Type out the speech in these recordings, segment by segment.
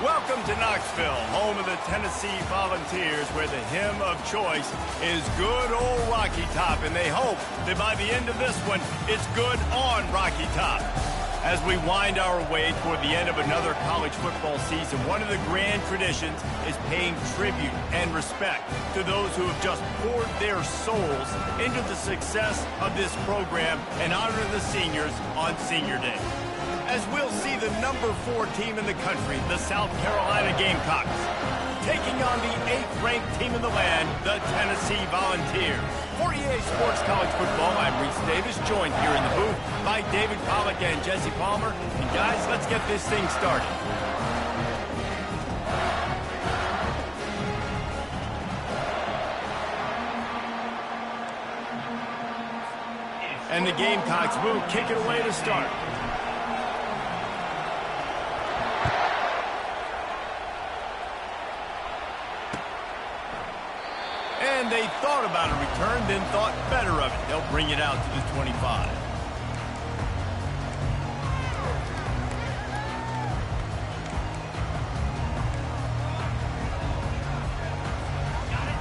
Welcome to Knoxville, home of the Tennessee Volunteers, where the hymn of choice is good old Rocky Top, and they hope that by the end of this one, it's good on Rocky Top. As we wind our way toward the end of another college football season, one of the grand traditions is paying tribute and respect to those who have just poured their souls into the success of this program and honor the seniors on Senior Day. As we'll see the number 4 team in the country, the South Carolina Gamecocks, taking on the 8th-ranked team in the land, the Tennessee Volunteers. For EA Sports College Football, I'm Reese Davis, joined here in the booth by David Pollack and Jesse Palmer. And guys, let's get this thing started. And the Gamecocks will kick it away to start. And they thought about a return, then thought better of it. They'll bring it out to the 25.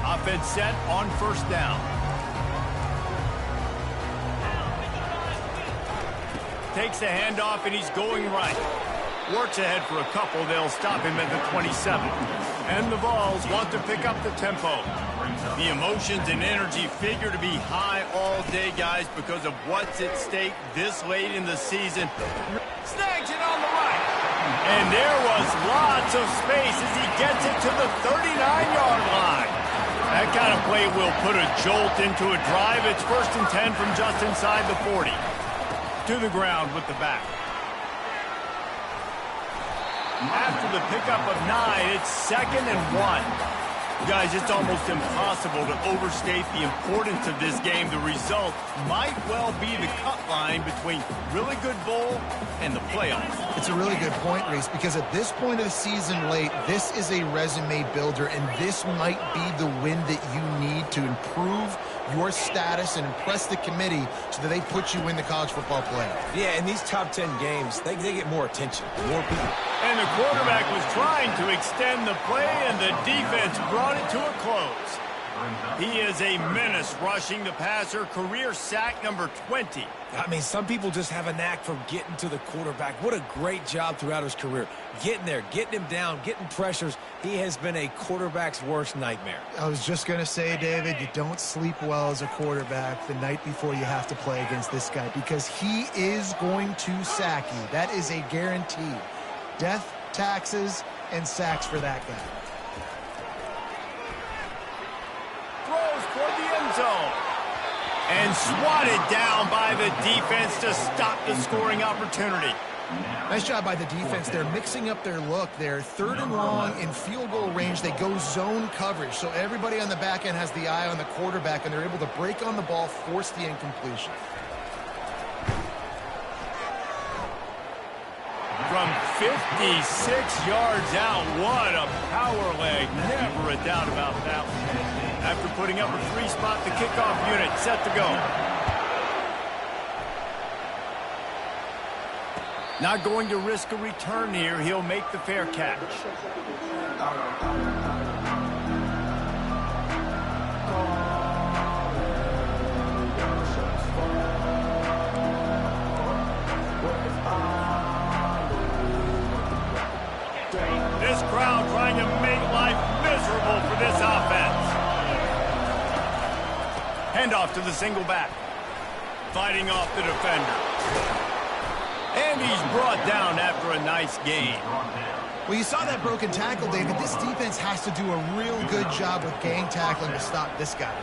Offense set on first down. Takes the handoff, and he's going right. Works ahead for a couple. They'll stop him at the 27. And the Vols want to pick up the tempo. The emotions and energy figure to be high all day, guys, because of what's at stake this late in the season. Snags it on the right. And there was lots of space as he gets it to the 39-yard line. That kind of play will put a jolt into a drive. It's 1st and 10 from just inside the 40. To the ground with the back. After the pickup of 9, it's 2nd and 1. Guys, it's almost impossible to overstate the importance of this game. The result might well be the cut line between really good bowl and the playoffs. It's a really good point, Reese, because at this point of the season late, this is a resume builder, and this might be the win that you need to improve your status and impress the committee so that they put you in the college football playoff. Yeah, in these top 10 games, they get more attention, more people. And the quarterback was trying to extend the play, and the defense brought it to a close. He is a menace rushing the passer, career sack number 20. I mean, some people just have a knack for getting to the quarterback. What a great job throughout his career. Getting there, getting him down, getting pressures. He has been a quarterback's worst nightmare. I was just going to say, David, you don't sleep well as a quarterback the night before you have to play against this guy because he is going to sack you. That is a guarantee. Death, taxes, and sacks for that guy. Throws toward the end zone. And swatted down by the defense to stop the scoring opportunity. Nice job by the defense. They're mixing up their look. They're 3rd and long in field goal range. They go zone coverage. So everybody on the back end has the eye on the quarterback, and they're able to break on the ball, force the incompletion. From 56 yards out, what a power leg. Never a doubt about that one. After putting up a 3-spot, the kickoff unit set to go. Not going to risk a return here. He'll make the fair catch. This crowd trying to make life miserable for this offense. Handoff to the single back. Fighting off the defender. And he's brought down after a nice gain. Well, you saw that broken tackle, David. This defense has to do a real good job with gang tackling to stop this guy.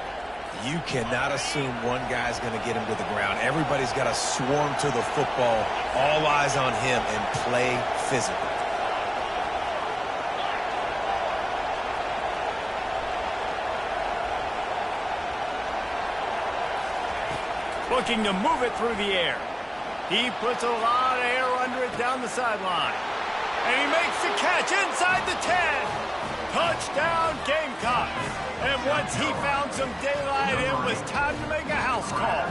You cannot assume one guy's going to get him to the ground. Everybody's got to swarm to the football, all eyes on him, and play physical. Looking to move it through the air. He puts a lot of air under it down the sideline. And he makes the catch inside the 10. Touchdown, Gamecocks. And once he found some daylight, it was time to make a house call.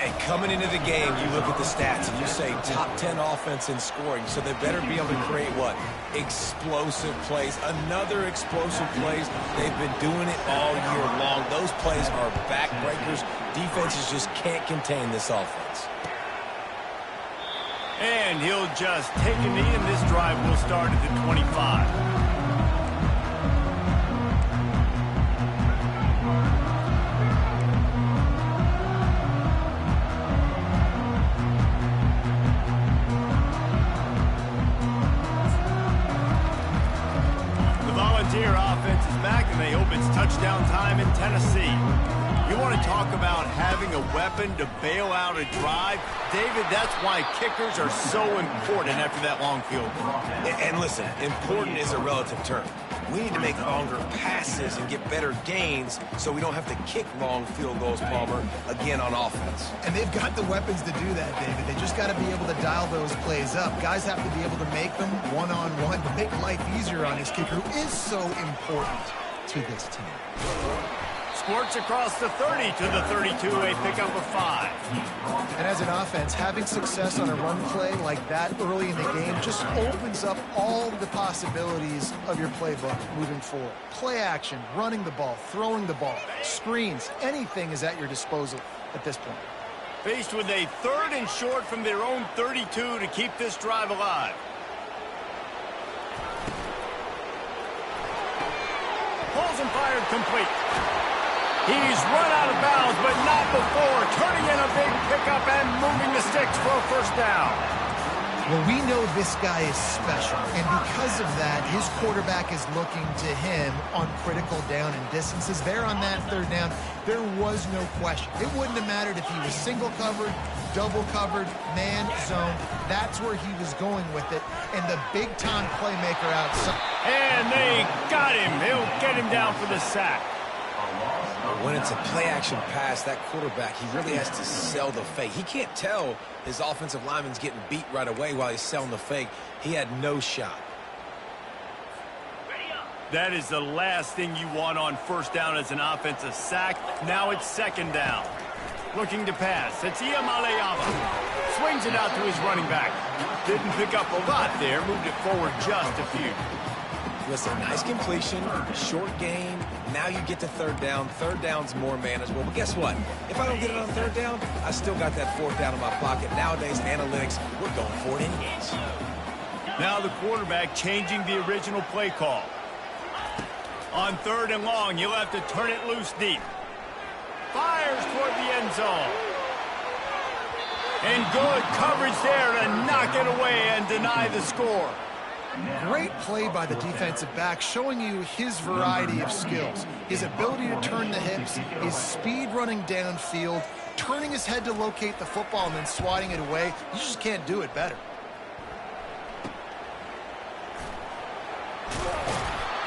Yeah, coming into the game, you look at the stats and you say top 10 offense in scoring, so they better be able to create what? Explosive plays. Another explosive plays. They've been doing it all year long. Those plays are backbreakers. Defenses just can't contain this offense. And he'll just take a knee, and this drive will start at the 25. Volunteer offense is back, and they hope it's touchdown time in Tennessee. You want to talk about having a weapon to bail out a drive? David, that's why kickers are so important after that long field goal. And listen, important is a relative term. We need to make longer passes and get better gains so we don't have to kick long field goals, Palmer, again on offense. And they've got the weapons to do that, David. They just got to be able to dial those plays up. Guys have to be able to make them one-on-one to make life easier on his kicker, who is so important to this team. Squirts across the 30 to the 32, a pickup of 5. And as an offense, having success on a run play like that early in the game just opens up all the possibilities of your playbook moving forward. Play action, running the ball, throwing the ball, screens, anything is at your disposal at this point. Faced with a 3rd and short from their own 32 to keep this drive alive. Pulls and fired complete. He's run out of bounds, but not before turning in a big pickup and moving the sticks for a first down. Well, we know this guy is special, and because of that, his quarterback is looking to him on critical down and distances. There on that 3rd down, there was no question. It wouldn't have mattered if he was single covered, double covered, man zone. That's where he was going with it, and the big-time playmaker outside. And they got him. He'll get him down for the sack. When it's a play-action pass, that quarterback, he really has to sell the fake. He can't tell his offensive lineman's getting beat right away while he's selling the fake. He had no shot. That is the last thing you want on first down as an offensive sack. Now it's 2nd down. Looking to pass. It's Iamaleava. Swings it out to his running back. Didn't pick up a lot there. Moved it forward just a few. Listen, nice completion, short game. Now you get to 3rd down. 3rd down's more manageable. But guess what? If I don't get it on 3rd down, I still got that 4th down in my pocket. Nowadays, analytics, we're going for it anyways. Now the quarterback changing the original play call. On 3rd and long, he'll have to turn it loose deep. Fires toward the end zone. And good coverage there to knock it away and deny the score. Great play by the defensive back, showing you his variety of skills. His ability to turn the hips, his speed running downfield, turning his head to locate the football and then swatting it away. You just can't do it better.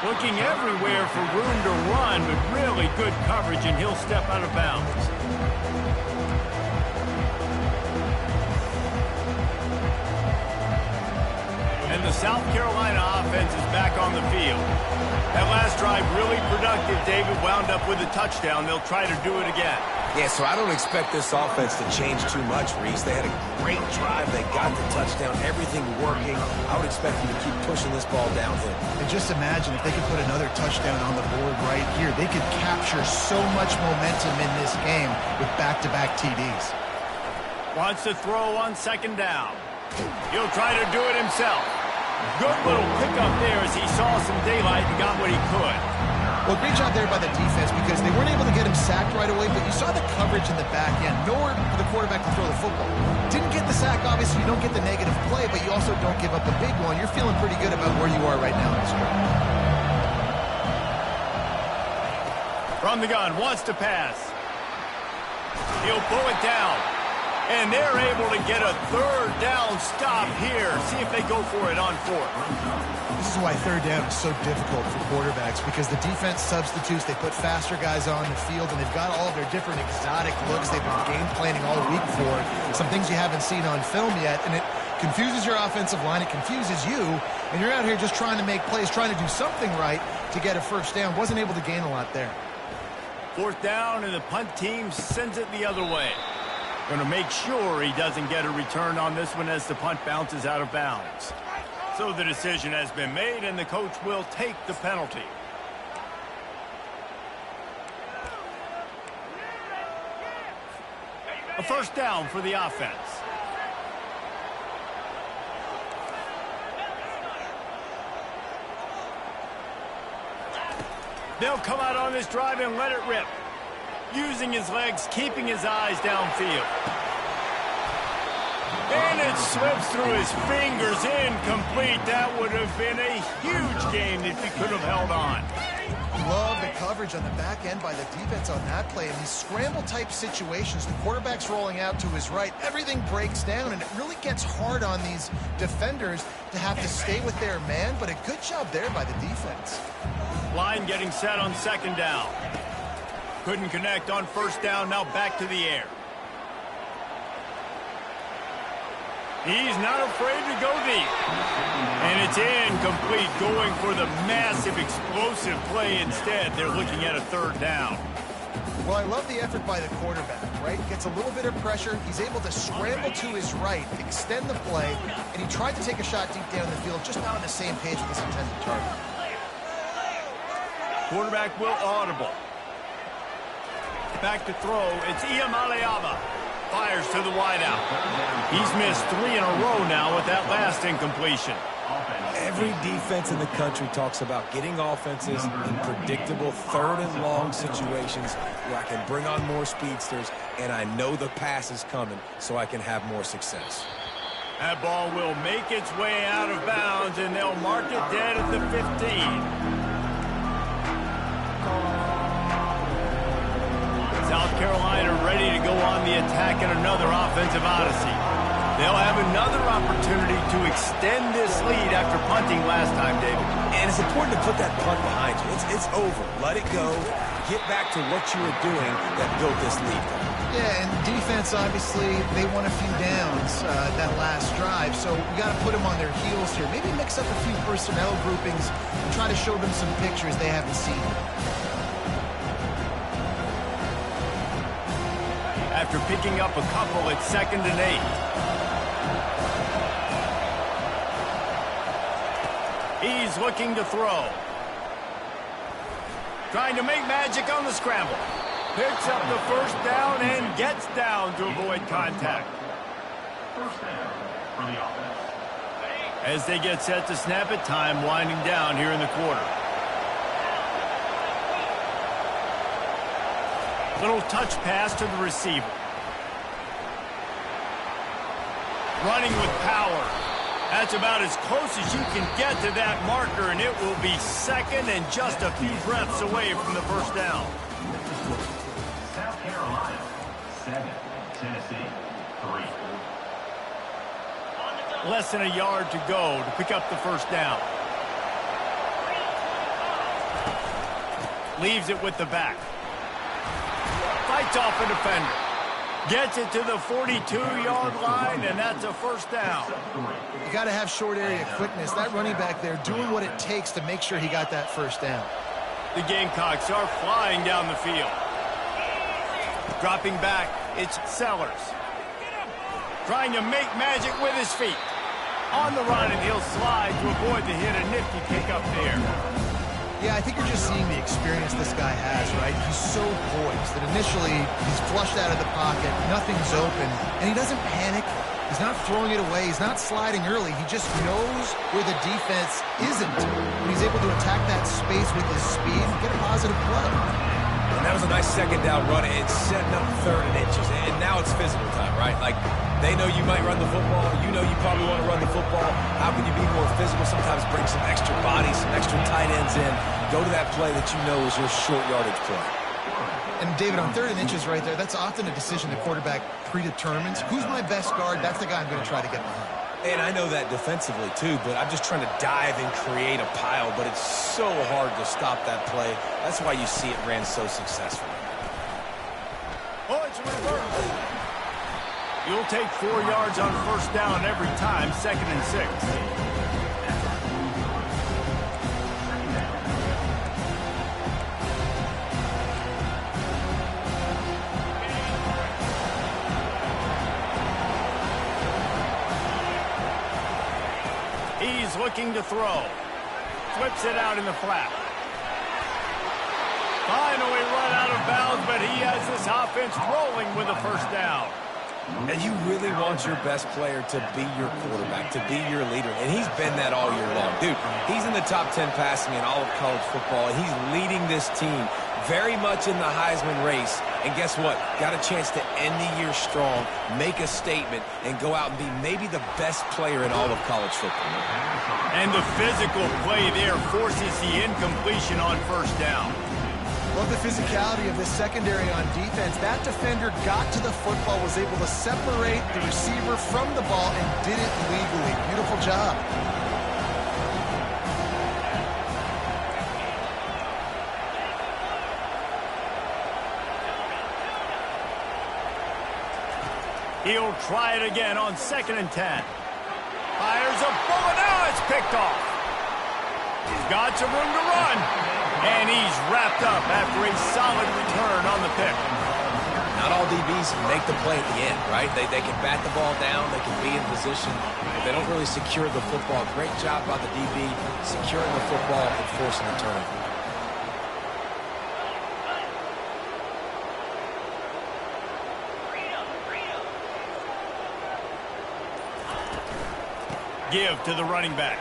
Looking everywhere for room to run with really good coverage, and he'll step out of bounds. And the South Carolina offense is back on the field. That last drive really productive. David wound up with a touchdown. They'll try to do it again. Yeah, so I don't expect this offense to change too much, Reese. They had a great drive. They got the touchdown. Everything working. I would expect them to keep pushing this ball downhill. And just imagine if they could put another touchdown on the board right here. They could capture so much momentum in this game with back-to-back TDs. Wants to throw on 2nd down. He'll try to do it himself. Good little pickup there as he saw some daylight and got what he could. Well, great job there by the defense because they weren't able to get him sacked right away, but you saw the coverage in the back end. Nowhere for the quarterback to throw the football. Didn't get the sack, obviously. You don't get the negative play, but you also don't give up a big one. You're feeling pretty good about where you are right now in this game. From the gun, wants to pass. He'll pull it down. And they're able to get a 3rd down stop here. See if they go for it on 4th. This is why 3rd down is so difficult for quarterbacks because the defense substitutes. They put faster guys on the field, and they've got all of their different exotic looks they've been game planning all week for. Some things you haven't seen on film yet, and it confuses your offensive line. It confuses you, and you're out here just trying to make plays, trying to do something right to get a first down. Wasn't able to gain a lot there. 4th down, and the punt team sends it the other way. Going to make sure he doesn't get a return on this one as the punt bounces out of bounds. So the decision has been made, and the coach will take the penalty. A first down for the offense. They'll come out on this drive and let it rip. Using his legs, keeping his eyes downfield. And it slips through his fingers, incomplete. That would have been a huge game if he could have held on. Love the coverage on the back end by the defense on that play. In these scramble-type situations, the quarterback's rolling out to his right. Everything breaks down, and it really gets hard on these defenders to have to stay with their man, but a good job there by the defense. Line getting set on second down. Couldn't connect on first down, now back to the air. He's not afraid to go deep. And it's incomplete, going for the massive explosive play instead. They're looking at a third down. Well, I love the effort by the quarterback, right? Gets a little bit of pressure. He's able to scramble to his right, extend the play, and he tried to take a shot deep down the field, just not on the same page with his intended target. Quarterback will audible. Back to throw. It's Iamaleava. Fires to the wideout. He's missed 3 in a row now with that last incompletion. Every defense in the country talks about getting offenses in predictable third and long situations where I can bring on more speedsters and I know the pass is coming so I can have more success. That ball will make its way out of bounds, and they'll mark it dead at the 15. South Carolina ready to go on the attack in another offensive odyssey. They'll have another opportunity to extend this lead after punting last time, David. And it's important to put that punt behind you. It's over. Let it go. Get back to what you were doing that built this lead. Yeah, and defense, obviously, they won a few downs that last drive, so we got to put them on their heels here. Maybe mix up a few personnel groupings and try to show them some pictures they haven't seen. After picking up a couple, it's 2nd and 8. He's looking to throw. Trying to make magic on the scramble. Picks up the first down and gets down to avoid contact. First down for the offense. As they get set to snap it, time winding down here in the quarter. Little touch pass to the receiver. Running with power. That's about as close as you can get to that marker, and it will be 2nd and just a few breaths away from the first down. South Carolina, 7. Tennessee, 3. Less than a yard to go to pick up the first down. Leaves it with the back. Fights off a defender. Gets it to the 42-yard line, and that's a first down. You got to have short area quickness. That running back there doing what it takes to make sure he got that first down. The Gamecocks are flying down the field. Dropping back, it's Sellers. Trying to make magic with his feet. On the run, and he'll slide to avoid the hit. A nifty pickup there. Yeah, I think you're just seeing the experience this guy has, right? He's so poised that initially he's flushed out of the pocket, nothing's open, and he doesn't panic. He's not throwing it away. He's not sliding early. He just knows where the defense isn't. And he's able to attack that space with his speed and get a positive play. And that was a nice second down run. It's setting up 3rd and inches. And now it's physical time, right? Like, they know you might run the football. You know you probably want to run the football. How can you be more physical? Sometimes bring some extra bodies, some extra tight ends in. Go to that play that you know is your short yardage play. And, David, on 3rd and inches right there, that's often a decision the quarterback predetermines. Who's my best guard? That's the guy I'm going to try to get behind. And I know that defensively, too, but I'm just trying to dive and create a pile, but it's so hard to stop that play. That's why you see it ran so successfully. Oh, it's reversed. You'll take 4 yards on first down every time, 2nd and 6. He's looking to throw. Flips it out in the flat. Finally run out of bounds, but he has this offense rolling with a first down. And you really want your best player to be your quarterback, to be your leader. And he's been that all year long. Dude, he's in the top 10 passing in all of college football. And he's leading this team very much in the Heisman race. And guess what? Got a chance to end the year strong, make a statement, and go out and be maybe the best player in all of college football. And the physical play there forces the incompletion on first down. Love the physicality of this secondary on defense. That defender got to the football, was able to separate the receiver from the ball, and did it legally. Beautiful job. He'll try it again on 2nd and 10. Fires a bullet. Now it's picked off. He's got some room to run. And he's wrapped up after a solid return on the pick. Not all DBs make the play at the end, right? They can bat the ball down, they can be in position, but they don't really secure the football. Great job by the DB securing the football and forcing the turnover. Give to the running back.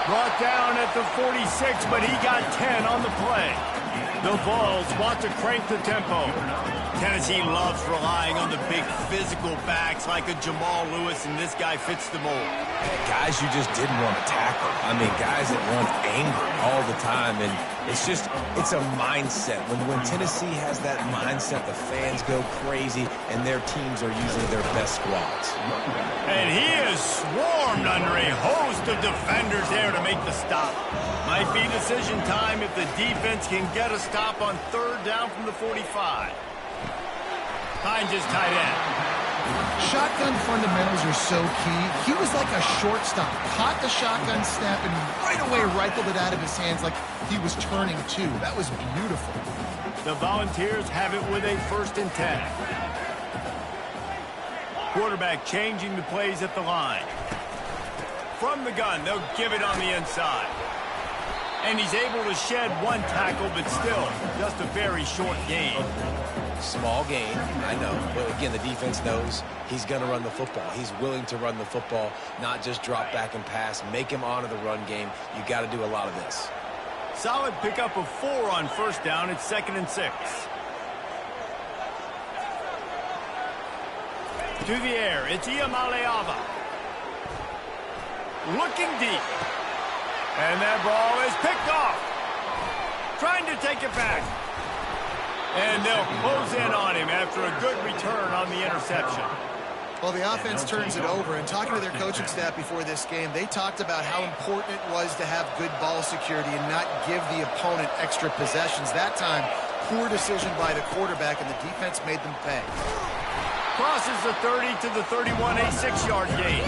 Brought down at the 46, but he got 10 on the play. The Vols want to crank the tempo. Tennessee loves relying on the big physical backs like a Jamal Lewis, and this guy fits the mold. Guys you just didn't want to tackle. I mean, guys that want anger all the time, and it's a mindset. When Tennessee has that mindset, the fans go crazy, and their teams are using their best squads. And he is swarmed under a host of defenders there to make the stop. Might be decision time if the defense can get a stop on 3rd down from the 45. Finds his tight end. Shotgun fundamentals are so key. He was like a shortstop. Caught the shotgun snap and right away rifled it out of his hands like he was turning two. That was beautiful. The Volunteers have it with a 1st and 10. Quarterback changing the plays at the line. From the gun, they'll give it on the inside. And he's able to shed one tackle, but still just a very short gain. Small gain, I know. But again, the defense knows he's going to run the football. He's willing to run the football, not just drop back and pass. Make him honor the run game. You got to do a lot of this. Solid pickup of 4 on 1st down. It's 2nd and 6. To the air, it's Iamaleava. Looking deep. And that ball is picked off. Trying to take it back. And they'll close in on him after a good return on the interception. Well, the offense turns it over, and talking to their coaching staff before this game, they talked about how important it was to have good ball security and not give the opponent extra possessions. That time, poor decision by the quarterback, and the defense made them pay. Crosses the 30 to the 31, a 6-yard gain.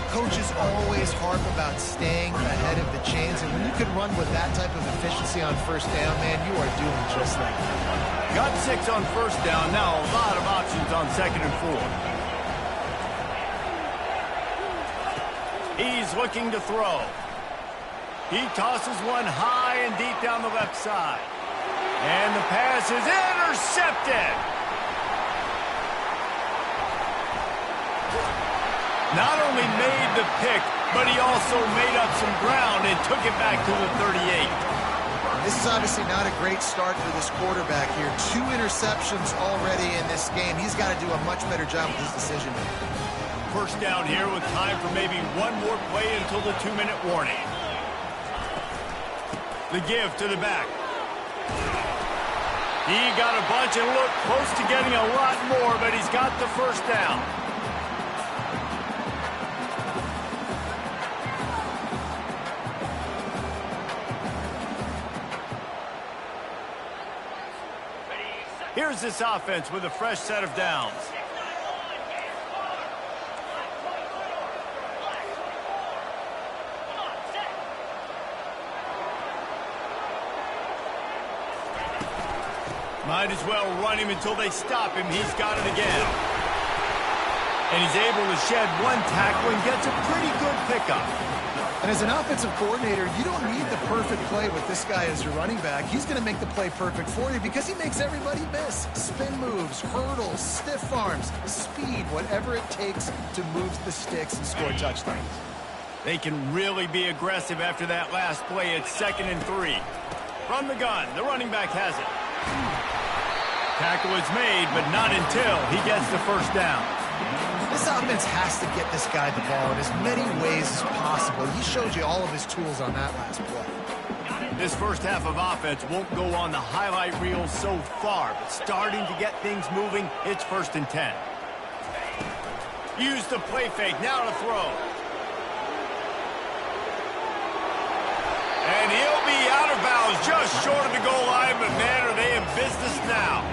Coaches always harp about staying ahead of the chains, and when you can run with that type of efficiency on 1st down, man, you are doing just that. Got 6 on 1st down. Now a lot of options on 2nd and 4. He's looking to throw. He tosses one high and deep down the left side. And the pass is intercepted. Not only made the pick, but he also made up some ground and took it back to the 38. This is obviously not a great start for this quarterback here. 2 interceptions already in this game. He's got to do a much better job with his decision making. 1st down here with time for maybe one more play until the 2-minute warning. The give to the back. He got a bunch and looked close to getting a lot more, but he's got the 1st down. Here's this offense with a fresh set of downs. Might as well run him until they stop him. He's got it again. And he's able to shed one tackle and gets a pretty good pickup. And as an offensive coordinator, you don't need the perfect play with this guy as your running back. He's going to make the play perfect for you because he makes everybody miss. Spin moves, hurdles, stiff arms, speed, whatever it takes to move the sticks and score touchdowns. They can really be aggressive after that last play. It's 2nd and 3. From the gun, the running back has it. Tackle is made, but not until he gets the first down. This offense has to get this guy the ball in as many ways as possible. He showed you all of his tools on that last play. This first half of offense won't go on the highlight reel so far, but starting to get things moving, it's 1st and 10. Use the play fake, now to throw. And he'll be out of bounds just short of the goal line, but man, are they in business now.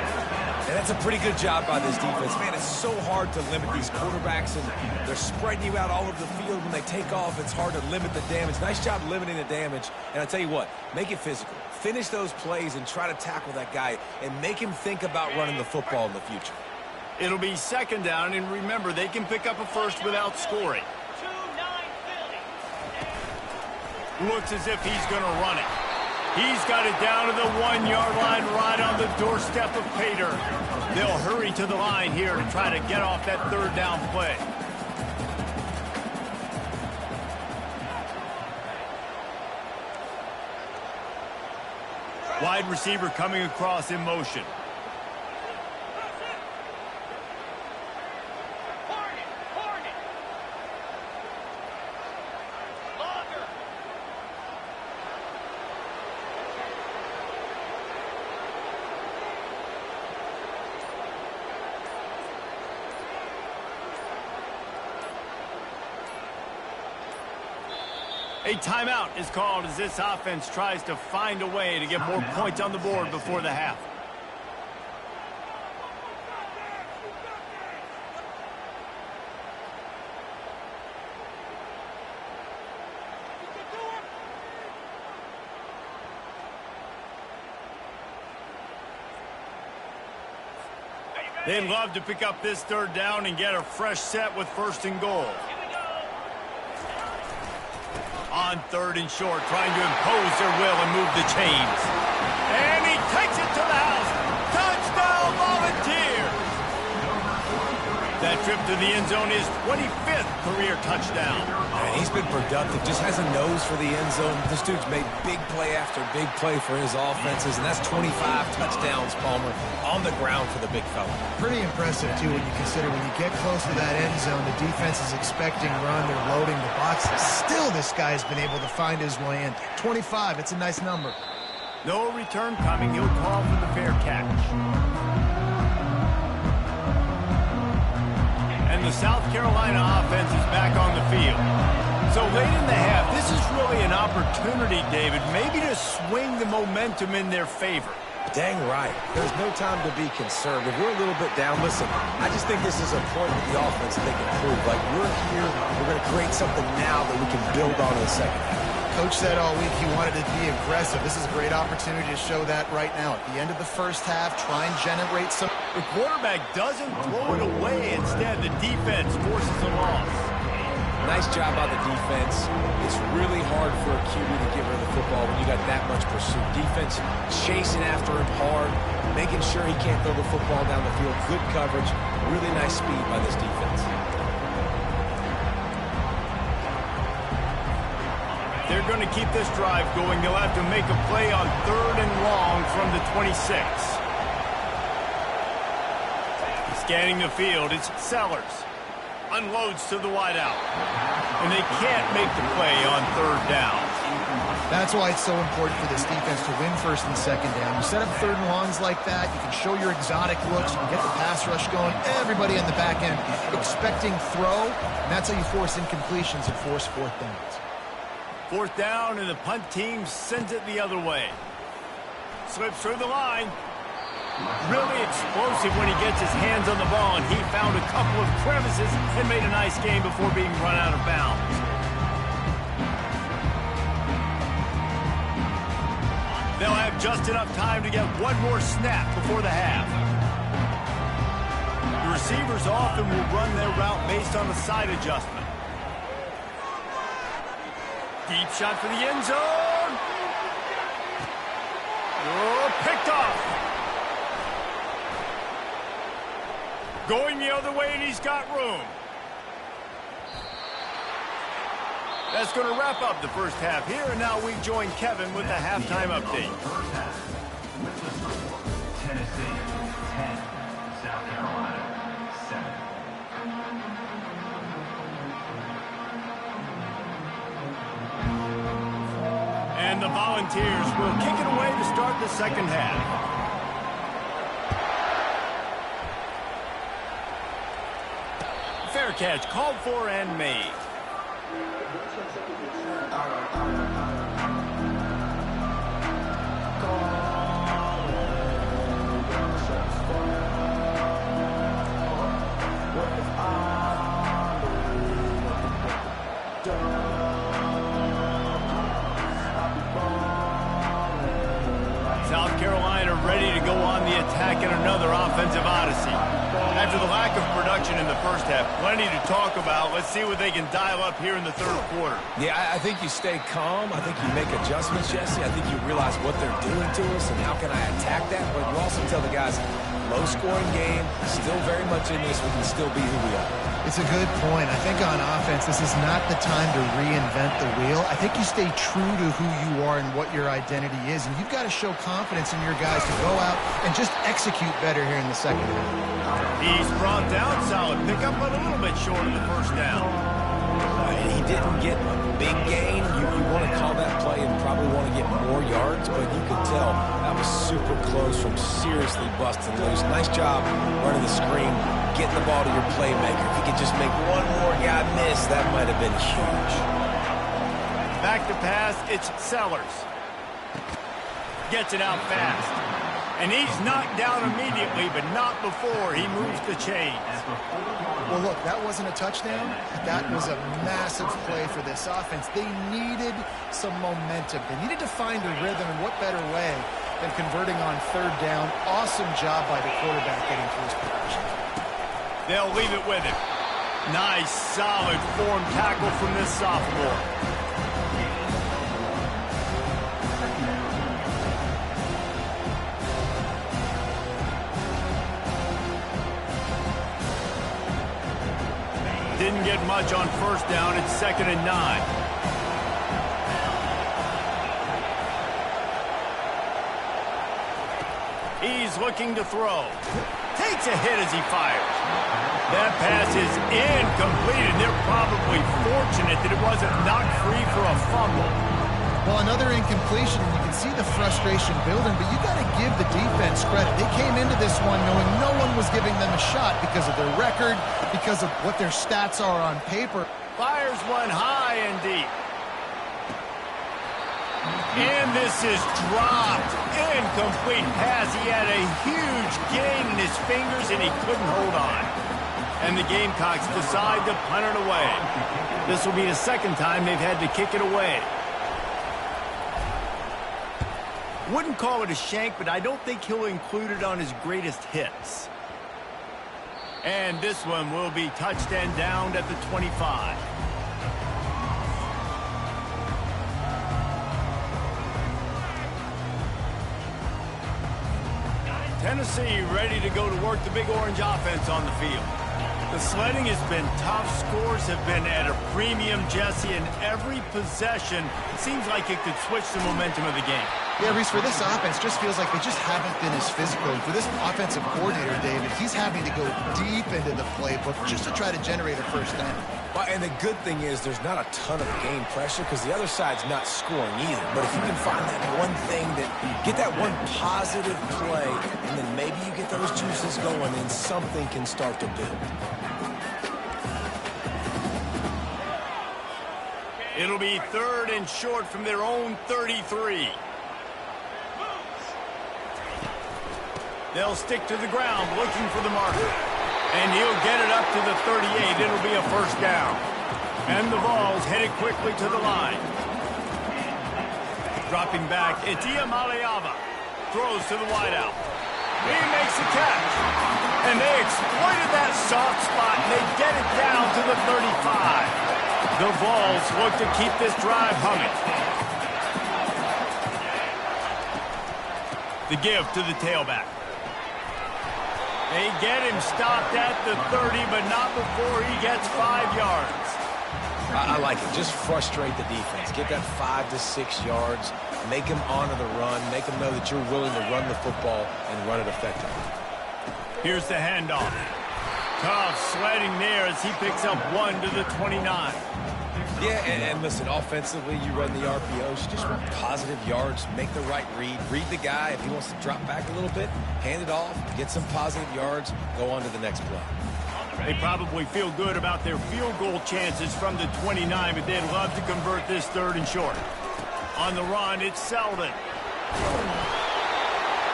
And that's a pretty good job by this defense. Man, it's so hard to limit these quarterbacks, and they're spreading you out all over the field. When they take off, it's hard to limit the damage. Nice job limiting the damage. And I tell you what, make it physical. Finish those plays and try to tackle that guy and make him think about running the football in the future. It'll be 2nd down, and remember, they can pick up a first without scoring. Looks as if he's going to run it. He's got it down to the 1-yard line right on the doorstep of Pater. They'll hurry to the line here to try to get off that 3rd down play. Wide receiver coming across in motion. A timeout is called as this offense tries to find a way to get more points on the board before the half. They'd love to pick up this 3rd down and get a fresh set with 1st and goal. On 3rd and short, trying to impose their will and move the chains. And he takes it to the house. Touchdown, Volunteers! That trip to the end zone is 25th career touchdown. Man, he's been productive, just has a nose for the end zone. This dude's made big play after big play for his offenses, and that's 25 touchdowns, Palmer, on the ground for the big fella. Pretty impressive, too, when you consider when you get close to that end zone, the defense is expecting run, they're loading the boxes. Still, this guy's been able to find his way in. 25, it's a nice number. No return coming. He'll call for the fair catch. And the South Carolina offense is back on the field. So late in the half, this is really an opportunity, David, maybe to swing the momentum in their favor. Dang right. There's no time to be concerned. If we're a little bit down, listen, I just think this is a point with the offense they can prove. Like, we're here, we're going to create something now that we can build on in the second half. Coach said all week he wanted to be aggressive. This is a great opportunity to show that right now. At the end of the first half, try and generate some. The quarterback doesn't throw it away. Instead, the defense forces a loss. Nice job by the defense. It's really hard for a QB to get rid of the football when you got that much pursuit. Defense chasing after him hard, making sure he can't throw the football down the field. Good coverage. Really nice speed by this defense. They're going to keep this drive going. They'll have to make a play on 3rd and long from the 26. Scanning the field, it's Sellers. Unloads to the wideout. And they can't make the play on 3rd down. That's why it's so important for this defense to win 1st and 2nd down. You set up 3rd and longs like that, you can show your exotic looks, you can get the pass rush going, everybody on the back end expecting throw, and that's how you force incompletions and force 4th downs. 4th down, and the punt team sends it the other way. Slips through the line. Really explosive when he gets his hands on the ball, and he found a couple of crevices and made a nice game before being run out of bounds. They'll have just enough time to get one more snap before the half. The receivers often will run their route based on a side adjustment. Deep shot for the end zone. Oh, picked off. Going the other way, and he's got room. That's going to wrap up the first half here, and now we join Kevin with the halftime update. First half. With the score, Tennessee 10, South Carolina 7. And the Volunteers will kick it away to start the second half. Fair catch called for and made. South Carolina ready to go on the attack in another offensive odyssey. After the lack of production in the first half, plenty to talk about. Let's see what they can dial up here in the third quarter. Yeah, I think you stay calm. I think you make adjustments, Jesse. I think you realize what they're doing to us and how can I attack that. But you also tell the guys, low-scoring game, still very much in this. We can still be who we are. It's a good point. I think on offense, this is not the time to reinvent the wheel. I think you stay true to who you are and what your identity is. And you've got to show confidence in your guys to go out and just execute better here in the second half. He's brought down, solid pickup, but a little bit short of the first down. He didn't get a big gain. You want to call that play and probably want to get more yards, but you could tell that was super close from seriously busting loose. Nice job running the screen, getting the ball to your playmaker. If you could just make one more guy miss, that might have been huge. Back to pass, it's Sellers. Gets it out fast. And he's knocked down immediately, but not before he moves the chains. Well, look, that wasn't a touchdown. That was a massive play for this offense. They needed some momentum. They needed to find a rhythm, and what better way than converting on third down. Awesome job by the quarterback getting through his progression. They'll leave it with him. Nice, solid form tackle from this sophomore. Didn't get much on first down. It's 2nd and 9. He's looking to throw. Takes a hit as he fires. That pass is incomplete, and they're probably fortunate that it wasn't knocked free for a fumble. Well, another incompletion, and you can see the frustration building, but you got to give the defense credit. They came into this one knowing no one was giving them a shot because of their record, because of what their stats are on paper. Fires one high and deep. And this is dropped. Incomplete pass. He had a huge gain in his fingers, and he couldn't hold on. And the Gamecocks decide to punt it away. This will be the second time they've had to kick it away. Wouldn't call it a shank, but I don't think he'll include it on his greatest hits. And this one will be touched and downed at the 25. Tennessee ready to go to work the Big Orange offense on the field. The sledding has been tough. Scores have been at a premium, Jesse, and every possession seems like it could switch the momentum of the game. Yeah, Reese, for this offense, just feels like they just haven't been as physical. And for this offensive coordinator, David, he's having to go deep into the playbook just to try to generate a first down. Well, and the good thing is there's not a ton of game pressure because the other side's not scoring either. But if you can find that one thing get that one positive play, and then maybe you get those juices going, and something can start to build. It'll be 3rd and short from their own 33. They'll stick to the ground looking for the marker. And he'll get it up to the 38. It'll be a first down. And the ball's headed quickly to the line. Dropping back, Itia Maleava throws to the wideout. He makes the catch. And they exploited that soft spot, and they get it down to the 35. The Vols look to keep this drive humming. The give to the tailback. They get him stopped at the 30, but not before he gets 5 yards. I like it. Just frustrate the defense. Get that 5 to 6 yards. Make them honor the run. Make them know that you're willing to run the football and run it effectively. Here's the handoff. Tough sledding there as he picks up 1 to the 29. Yeah, and listen, offensively, you run the RPOs. You just want positive yards. Make the right read. Read the guy. If he wants to drop back a little bit, hand it off. Get some positive yards. Go on to the next play. They probably feel good about their field goal chances from the 29, but they'd love to convert this 3rd and short. On the run, it's Selden.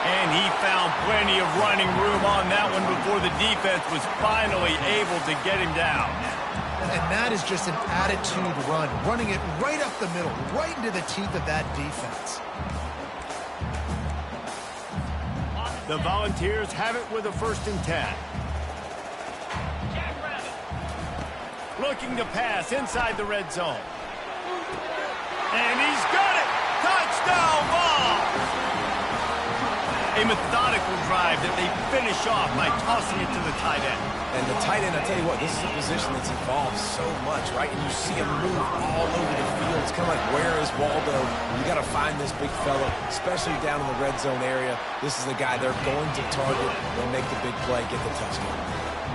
And he found plenty of running room on that one before the defense was finally able to get him down. And that is just an attitude run, running it right up the middle, right into the teeth of that defense. The Volunteers have it with a 1st and 10. Looking to pass inside the red zone. And he's got it! Touchdown ball! A methodical drive that they finish off by tossing it to the tight end. And the tight end, I tell you what, this is a position that's involved so much, right? And you see him move all over the field. It's kind of like, where is Waldo? You got to find this big fella, especially down in the red zone area. This is the guy they're going to target. They'll make the big play, get the touchdown.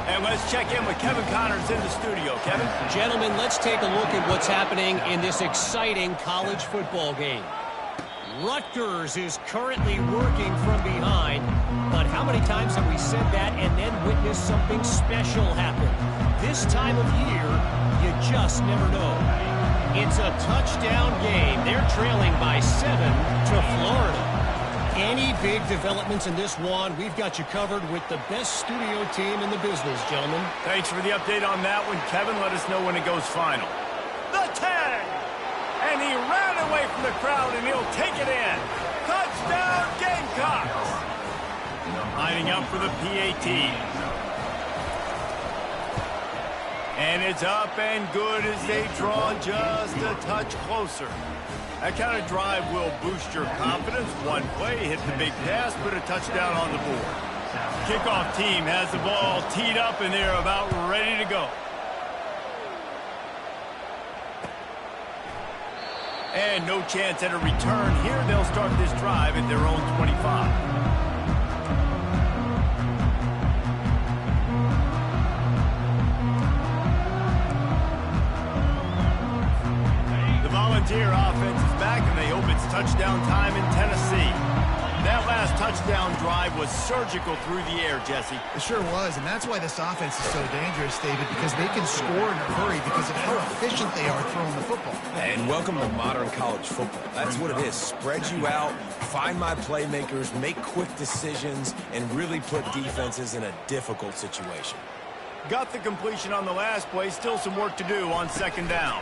And let's check in with Kevin Connors in the studio. Kevin? Gentlemen, let's take a look at what's happening in this exciting college football game. Rutgers is currently working from behind, but how many times have we said that and then witnessed something special happen? This time of year, you just never know. It's a touchdown game. They're trailing by 7 to Florida. Any big developments in this one, we've got you covered with the best studio team in the business, gentlemen. Thanks for the update on that one, Kevin. Let us know when it goes final. The tag! And he ran away from the crowd, and he'll take it in. Touchdown, Gamecocks! Lining up for the PAT. And it's up and good as they draw just a touch closer. That kind of drive will boost your confidence. One play, hit the big pass, put a touchdown on the board. Kickoff team has the ball teed up, and they're about ready to go. And no chance at a return here. They'll start this drive at their own 25. The Volunteer offense is back, and they hope it's touchdown time in Tennessee. That last touchdown drive was surgical through the air, Jesse. It sure was, and that's why this offense is so dangerous, David, because they can score in a hurry because of how efficient they are throwing the football. And welcome to modern college football. That's what it is. Spread you out, find my playmakers, make quick decisions, and really put defenses in a difficult situation. Got the completion on the last play. Still some work to do on 2nd down.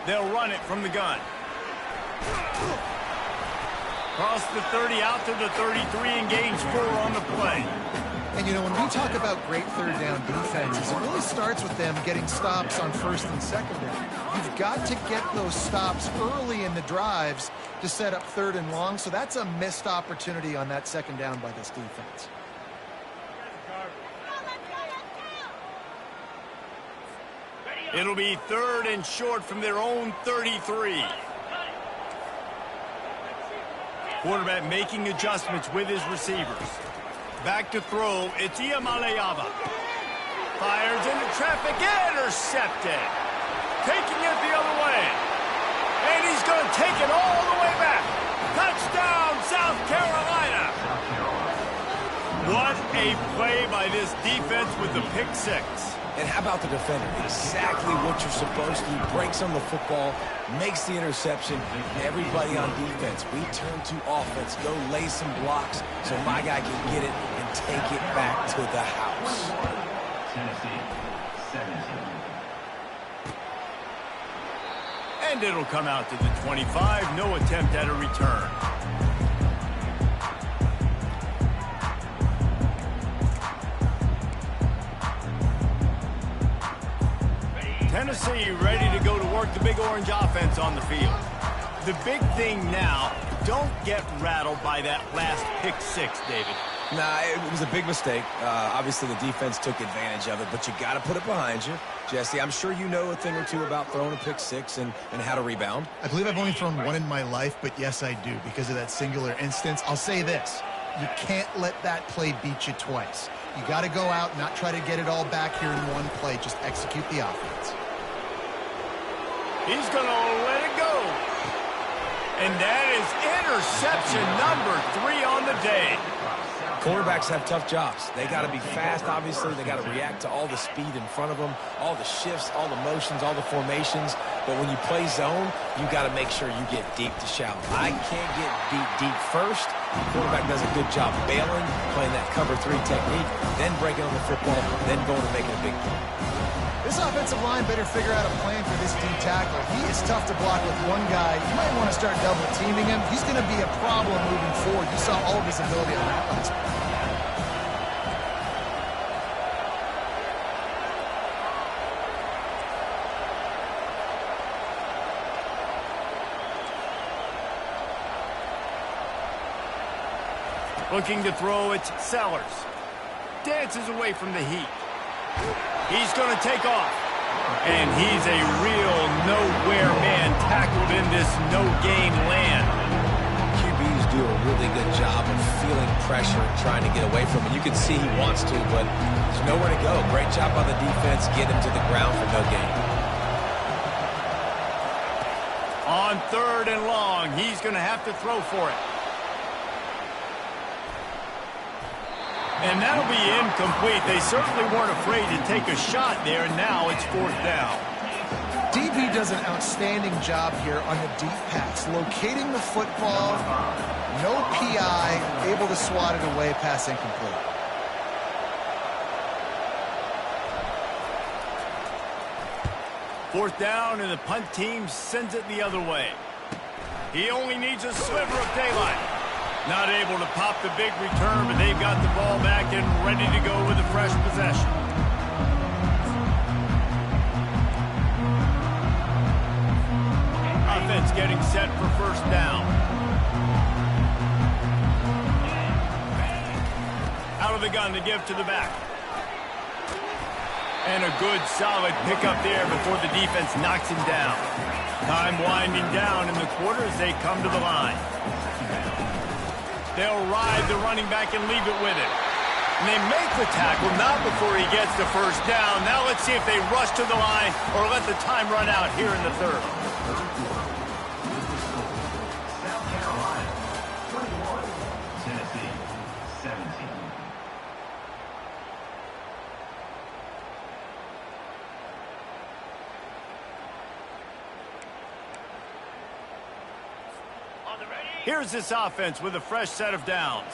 They'll run it from the gun. Cross the 30 out to the 33 and gains 4 on the play. And, you know, when we talk about great 3rd down defenses, it really starts with them getting stops on 1st and 2nd down. You've got to get those stops early in the drives to set up 3rd and long, so that's a missed opportunity on that 2nd down by this defense. It'll be 3rd and short from their own 33. Quarterback making adjustments with his receivers. Back to throw, it's Iamaleava. Fires into traffic, intercepted. Taking it the other way. And he's going to take it all the way back. Touchdown, South Carolina. What a play by this defense with the pick 6. And how about the defender? Exactly what you're supposed to do. Breaks on the football, makes the interception. Everybody on defense, we turn to offense. Go lay some blocks so my guy can get it and take it back to the house. Tennessee, 17. And it'll come out to the 25. No attempt at a return. Tennessee ready to go to work the Big Orange offense on the field. The big thing now, don't get rattled by that last pick six, David. Nah, it was a big mistake. Obviously, the defense took advantage of it, but you got to put it behind you. Jesse, I'm sure you know a thing or two about throwing a pick six and how to rebound. I believe I've only thrown one in my life, but yes, I do because of that singular instance. I'll say this. You can't let that play beat you twice. You got to go out and not try to get it all back here in one play. Just execute the offense. He's going to let it go. And that is interception number 3 on the day. Quarterbacks have tough jobs. They got to be fast, obviously. They got to react to all the speed in front of them, all the shifts, all the motions, all the formations. But when you play zone, you got to make sure you get deep to shallow. I can't get beat deep first. The quarterback does a good job bailing, playing that cover 3 technique, then breaking on the football, then going and making a big play. This offensive line better figure out a plan for this D tackle. He is tough to block with one guy. You might want to start double teaming him. He's going to be a problem moving forward. You saw all of his ability on that last play. Looking to throw, it's Sellers. Dances away from the heat. He's going to take off. And he's a real nowhere man tackled in this no-gain land. QBs do a really good job of feeling pressure and trying to get away from it. You can see he wants to, but there's nowhere to go. Great job on the defense. Get him to the ground for no gain. On 3rd and long, he's going to have to throw for it. And that'll be incomplete. They certainly weren't afraid to take a shot there, and now it's 4th down. DB does an outstanding job here on the deep pass, locating the football, no PI, able to swat it away, pass incomplete. Fourth down, and the punt team sends it the other way. He only needs a sliver of daylight. Not able to pop the big return, but they've got the ball back and ready to go with a fresh possession. Offense getting set for 1st down. Out of the gun to give to the back. And a good solid pickup there before the defense knocks him down. Time winding down in the quarter as they come to the line. They'll ride the running back and leave it with him. And they make the tackle, not before he gets the 1st down. Now let's see if they rush to the line or let the time run out here in the 3rd. South Carolina, 21. Tennessee, 17. Here's this offense with a fresh set of downs.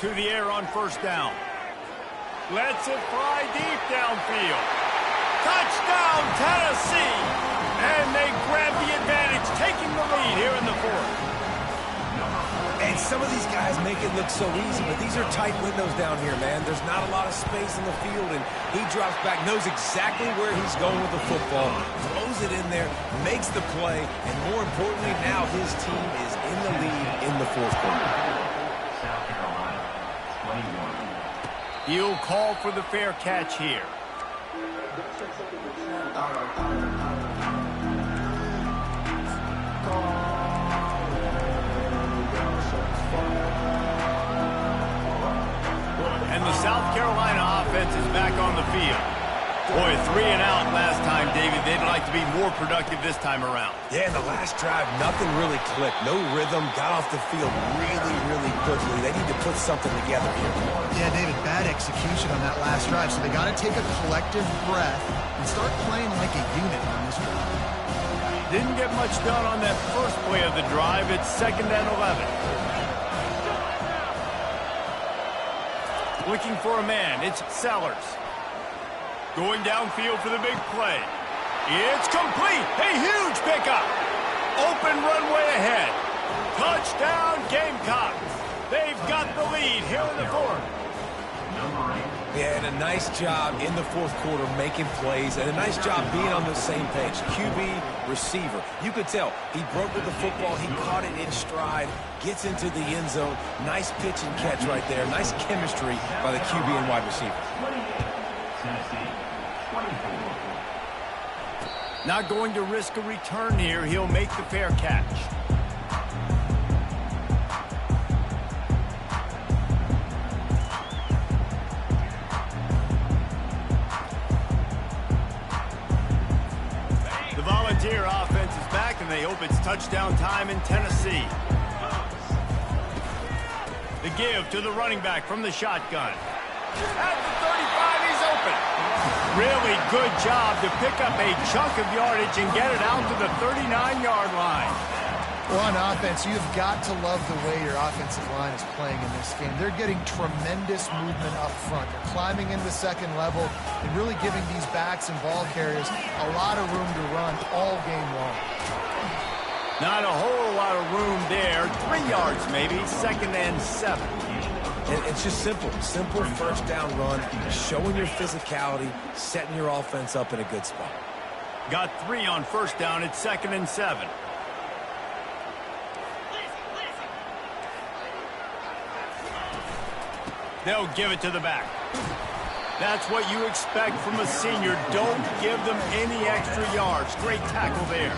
To the air on 1st down. Lets it fly deep downfield. Touchdown, Tennessee! And they grab the advantage, taking the lead here in the 4th. And some of these guys make it look so easy, but these are tight windows down here, man. There's not a lot of space in the field, and he drops back, knows exactly where he's going with the football, throws it in there, makes the play, and more importantly, now his team is in the lead in the 4th quarter. South Carolina, 21. He'll call for the fair catch here. And the South Carolina offense is back on the field. Boy, 3 and out last time, David. They'd like to be more productive this time around. Yeah, in the last drive, nothing really clicked. No rhythm, got off the field really, really quickly. They need to put something together here. Yeah, David, bad execution on that last drive, so they got to take a collective breath and start playing like a unit on this drive. Didn't get much done on that first play of the drive. It's 2nd and 11. Looking for a man, it's Sellers. Going downfield for the big play. It's complete. A huge pickup. Open runway ahead. Touchdown, Gamecocks. They've got the lead here in the 4th. number 8. Yeah, and a nice job in the fourth quarter making plays, and a nice job being on the same page. QB, receiver. You could tell he broke with the football. He caught it in stride, gets into the end zone. Nice pitch and catch right there. Nice chemistry by the QB and wide receiver. 28, Tennessee, 24. Not going to risk a return here. He'll make the fair catch. Volunteer offense is back, and they hope it's touchdown time in Tennessee. The give to the running back from the shotgun. At the 35, he's open. Really good job to pick up a chunk of yardage and get it out to the 39-yard line. Well, on offense, you've got to love the way your offensive line is playing in this game. They're getting tremendous movement up front. They're climbing into second level and really giving these backs and ball carriers a lot of room to run all game long. Not a whole lot of room there. 3 yards maybe, 2nd and 7. And it's just simple first down run, showing your physicality, setting your offense up in a good spot. Got 3 on first down. It's 2nd and 7. They'll give it to the back. That's what you expect from a senior. Don't give them any extra yards. Great tackle there.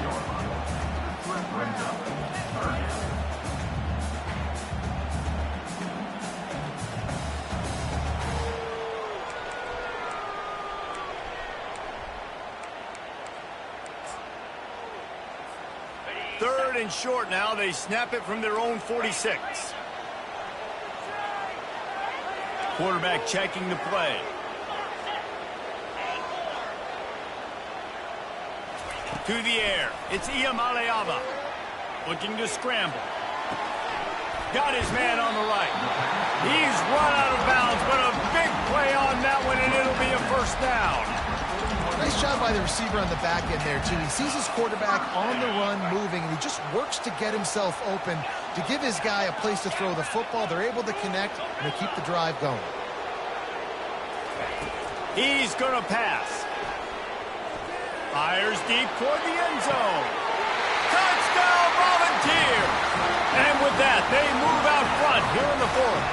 Third and short now. They snap it from their own 46. Quarterback checking the play. To the air. It's Iamaleava. Looking to scramble. Got his man on the right. He's run out of bounds, but a big play on that one, and it'll be a first down. Nice job by the receiver on the back end there, too. He sees his quarterback on the run moving, and he just works to get himself open to give his guy a place to throw the football. They're able to connect, and they keep the drive going. He's going to pass. Fires deep toward the end zone. Touchdown, Volunteer! And with that, they move out front here in the fourth.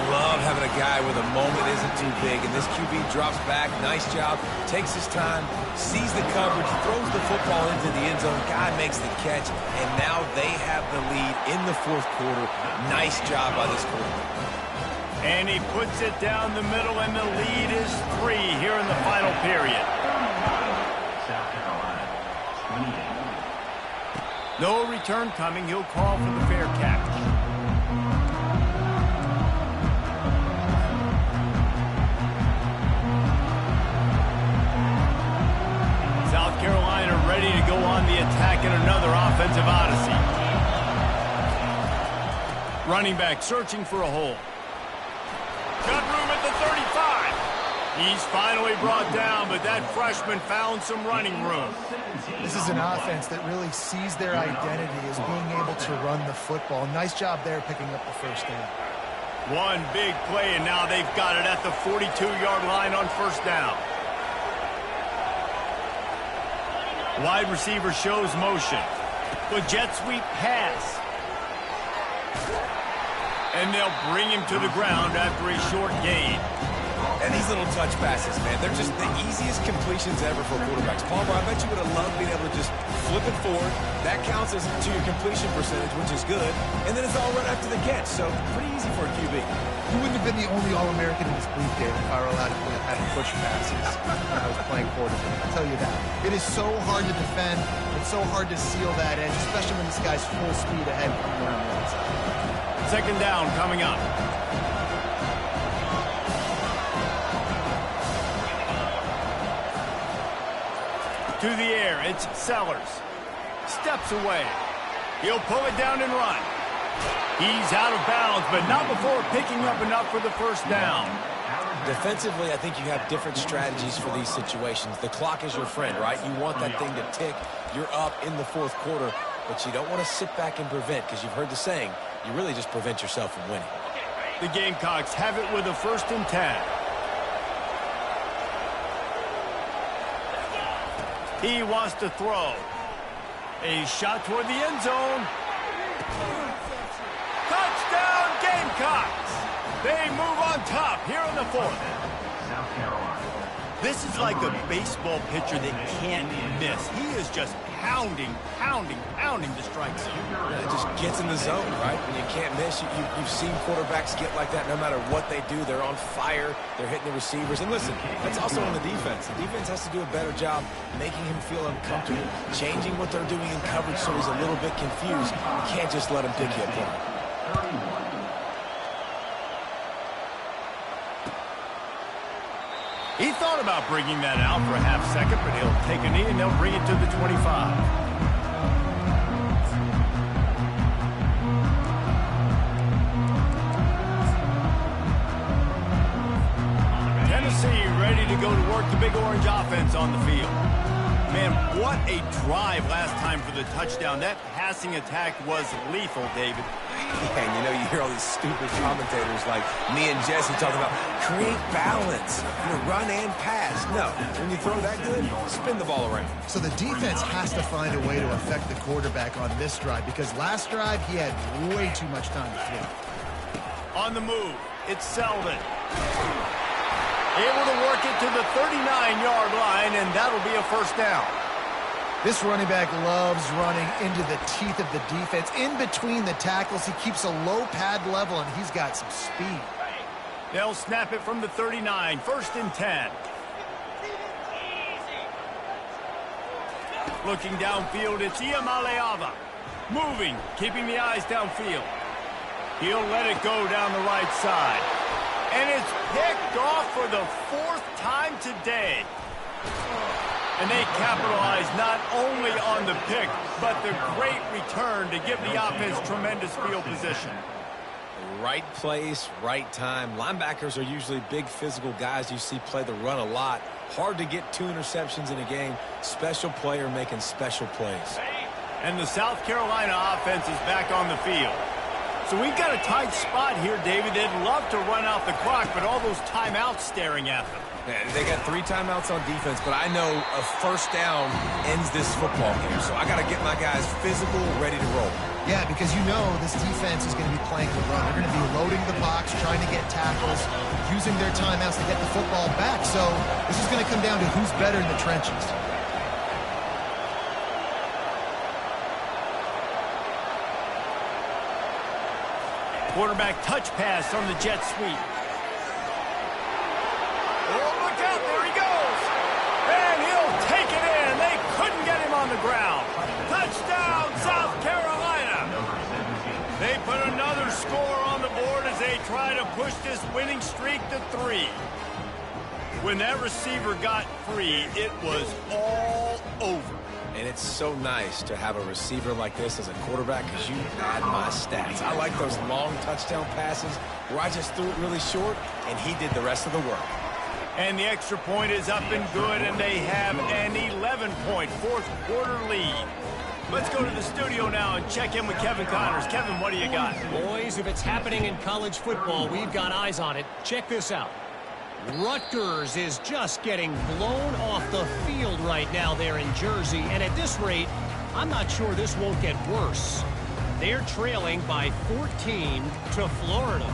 Love having a guy where the moment isn't too big, and this QB drops back. Nice job. Takes his time, sees the coverage, throws the football into the end zone. Guy makes the catch, and now they have the lead in the fourth quarter. Nice job by this quarterback. And he puts it down the middle, and the lead is 3 here in the final period. South Carolina, 28. No return coming. He'll call for the fair catch. South Carolina ready to go on the attack in another offensive odyssey. Running back searching for a hole. Got room at the 35. He's finally brought down, but that freshman found some running room. This is an offense that really sees their identity as being able to run the football. Nice job there picking up the first down. One big play, and now they've got it at the 42-yard line on first down. Wide receiver shows motion. The jet sweep pass. And they'll bring him to the ground after a short gain. And these little touch passes, man, they're just the easiest completions ever for quarterbacks. Palmer, I bet you would have loved being able to just flip it forward. That counts as to your completion percentage, which is good. And then it's all right after the catch, so pretty easy for a QB. You wouldn't have been the only All-American in this group, David, if I were allowed to have push passes when I was playing quarterback. I'll tell you that. It is so hard to defend. It's so hard to seal that edge, especially when this guy's full speed ahead coming around the outside. Second down coming up. To the air, it's Sellers. Steps away. He'll pull it down and run. He's out of bounds, but not before picking up enough for the first down. Defensively, I think you have different strategies for these situations. The clock is your friend, right? You want that thing to tick. You're up in the fourth quarter, but you don't want to sit back and prevent, because you've heard the saying, you really just prevent yourself from winning. The Gamecocks have it with a 1st and 10. He wants to throw. A shot toward the end zone. Touchdown, Gamecocks! They move on top here in the 4th. South Carolina. This is like a baseball pitcher that can't miss. He is just pounding the strike zone. Yeah, it just gets in the zone, right? When you can't miss, you've seen quarterbacks get like that no matter what they do. They're on fire. They're hitting the receivers. And listen, that's also on the defense. The defense has to do a better job making him feel uncomfortable, changing what they're doing in coverage so he's a little bit confused. You can't just let him pick you apart. 31. He thought about bringing that out for a half second, but he'll take a knee and they'll bring it to the 25. Tennessee ready to go to work the Big Orange offense on the field. Man, what a drive last time for the touchdown. That passing attack was lethal, David. Yeah, and you know, you hear all these stupid commentators like me and Jesse talking about create balance, run and pass. No, when you throw that good, spin the ball around. So the defense has to find a way to affect the quarterback on this drive because last drive he had way too much time to throw. On the move, it's Selden. Able to work it to the 39-yard line, and that'll be a 1st down. This running back loves running into the teeth of the defense. In between the tackles, he keeps a low pad level, and he's got some speed. They'll snap it from the 39, 1st and 10. Looking downfield, it's Iamaleava. Moving, keeping the eyes downfield. He'll let it go down the right side. And it's picked off for the 4th time today. And they capitalize not only on the pick, but the great return to give the offense tremendous field position. Right place, right time. Linebackers are usually big physical guys you see play the run a lot. Hard to get 2 interceptions in a game. Special player making special plays. And the South Carolina offense is back on the field. So we've got a tight spot here, David. They'd love to run out the clock, but all those timeouts staring at them. They got 3 timeouts on defense, but I know a 1st down ends this football game. So I got to get my guys physical, ready to roll. Yeah, because you know this defense is going to be playing the run. They're going to be loading the box, trying to get tackles, using their timeouts to get the football back. So this is going to come down to who's better in the trenches. Quarterback touch pass on the jet sweep. Oh, look out, there he goes. And he'll take it in. They couldn't get him on the ground. Touchdown, South Carolina. They put another score on the board as they try to push this winning streak to 3. When that receiver got free, it was all over. And it's so nice to have a receiver like this as a quarterback because you add my stats. I like those long touchdown passes where I just threw it really short and he did the rest of the work. And the extra point is up and good, and they have an 11-point 4th quarter lead. Let's go to the studio now and check in with Kevin Connors. Kevin, what do you got? Boys, if it's happening in college football, we've got eyes on it. Check this out. Rutgers is just getting blown off the field right now there in Jersey, and at this rate, I'm not sure this won't get worse. They're trailing by 14 to Florida.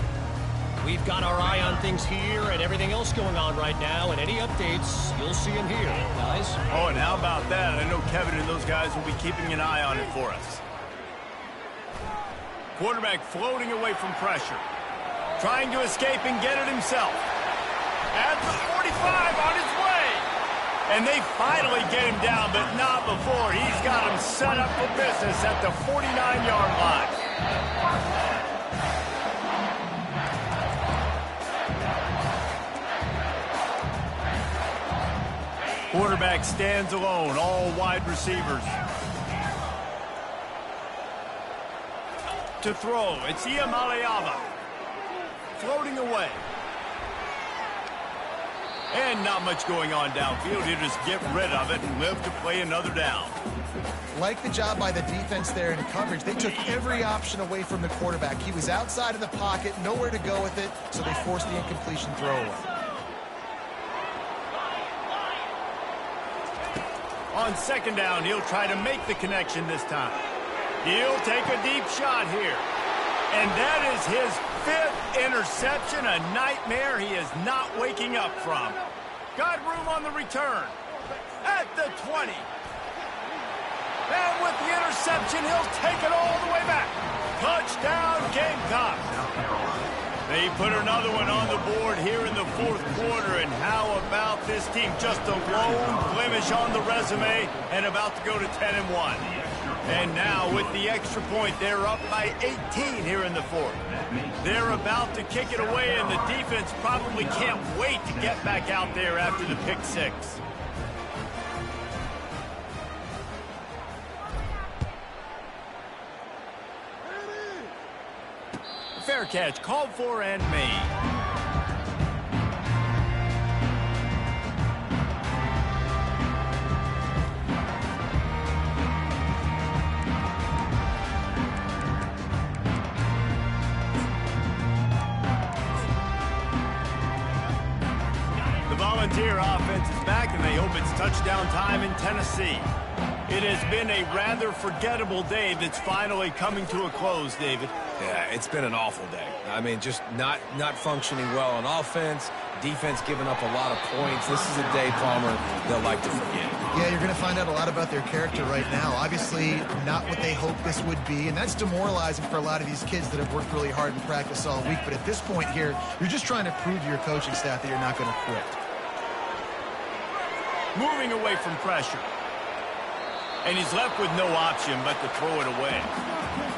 We've got our eye on things here and everything else going on right now, and any updates, you'll see them here, guys. Oh, and how about that? I know Kevin and those guys will be keeping an eye on it for us. Quarterback floating away from pressure. Trying to escape and get it himself. At the 45 on his way. And they finally get him down, but not before. He's got him set up for business at the 49-yard line. Quarterback stands alone, all wide receivers. To throw, it's Iamaleava. Floating away. And not much going on downfield. He'll just get rid of it and live to play another down. Like the job by the defense there in coverage. They took every option away from the quarterback. He was outside of the pocket, nowhere to go with it, so they forced the incompletion throwaway. On second down, he'll try to make the connection this time. He'll take a deep shot here. And that is his 5th interception, a nightmare he is not waking up from. Got room on the return. At the 20. And with the interception, he'll take it all the way back. Touchdown, Gamecocks. They put another one on the board here in the 4th quarter. And how about this team? Just a lone blemish on the resume and about to go to 10-1. And now with the extra point, they're up by 18 here in the 4th. They're about to kick it away, and the defense probably can't wait to get back out there after the pick 6. Fair catch called for and made. The Volunteer offense is back, and they hope it's touchdown time in Tennessee. It has been a rather forgettable day that's finally coming to a close, David. Yeah, it's been an awful day. I mean, just not functioning well on offense, defense giving up a lot of points. This is a day, Palmer, they'll like to forget. Yeah, you're going to find out a lot about their character right now. Obviously, not what they hoped this would be, and that's demoralizing for a lot of these kids that have worked really hard in practice all week. But at this point here, you're just trying to prove to your coaching staff that you're not going to quit. Moving away from pressure. And he's left with no option but to throw it away.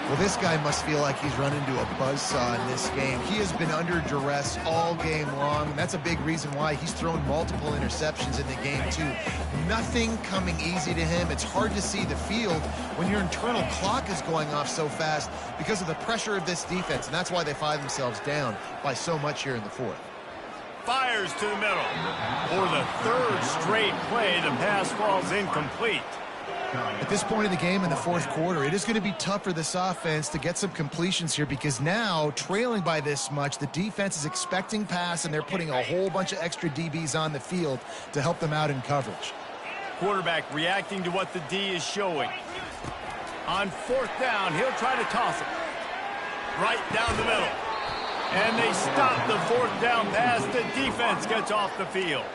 Well, this guy must feel like he's run into a buzzsaw in this game. He has been under duress all game long, and that's a big reason why he's thrown multiple interceptions in the game, too. Nothing coming easy to him. It's hard to see the field when your internal clock is going off so fast because of the pressure of this defense, and that's why they find themselves down by so much here in the 4th. Fires to the middle. For the 3rd straight play, the pass falls incomplete. At this point in the game in the 4th quarter, it is going to be tough for this offense to get some completions here because now, trailing by this much, the defense is expecting pass, and they're putting a whole bunch of extra DBs on the field to help them out in coverage. Quarterback reacting to what the D is showing. On 4th down, he'll try to toss it. Right down the middle. And they stop the 4th down pass. The defense gets off the field.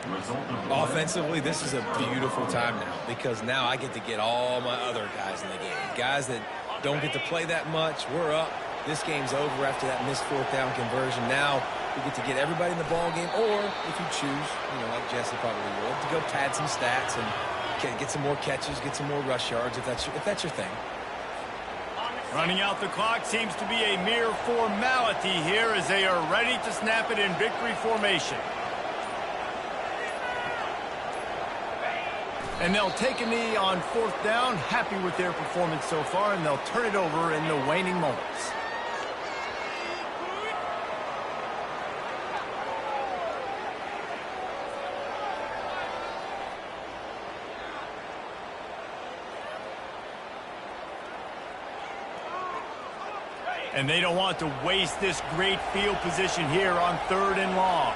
Offensively, this is a beautiful time now because now I get to get all my other guys in the game. Guys that don't get to play that much. We're up. This game's over after that missed 4th down conversion. Now we get to get everybody in the ball game, or if you choose, like Jesse probably would, to go pad some stats and get some more catches, get some more rush yards if that's your thing. Running out the clock seems to be a mere formality here as they are ready to snap it in victory formation. And they'll take a knee on 4th down, happy with their performance so far, and they'll turn it over in the waning moments. And they don't want to waste this great field position here on 3rd and long.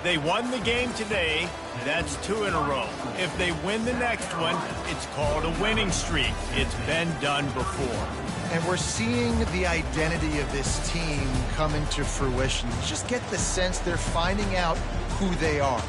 They won the game today. That's 2 in a row. If they win the next one, it's called a winning streak. It's been done before. And we're seeing the identity of this team come into fruition. You just get the sense they're finding out who they are.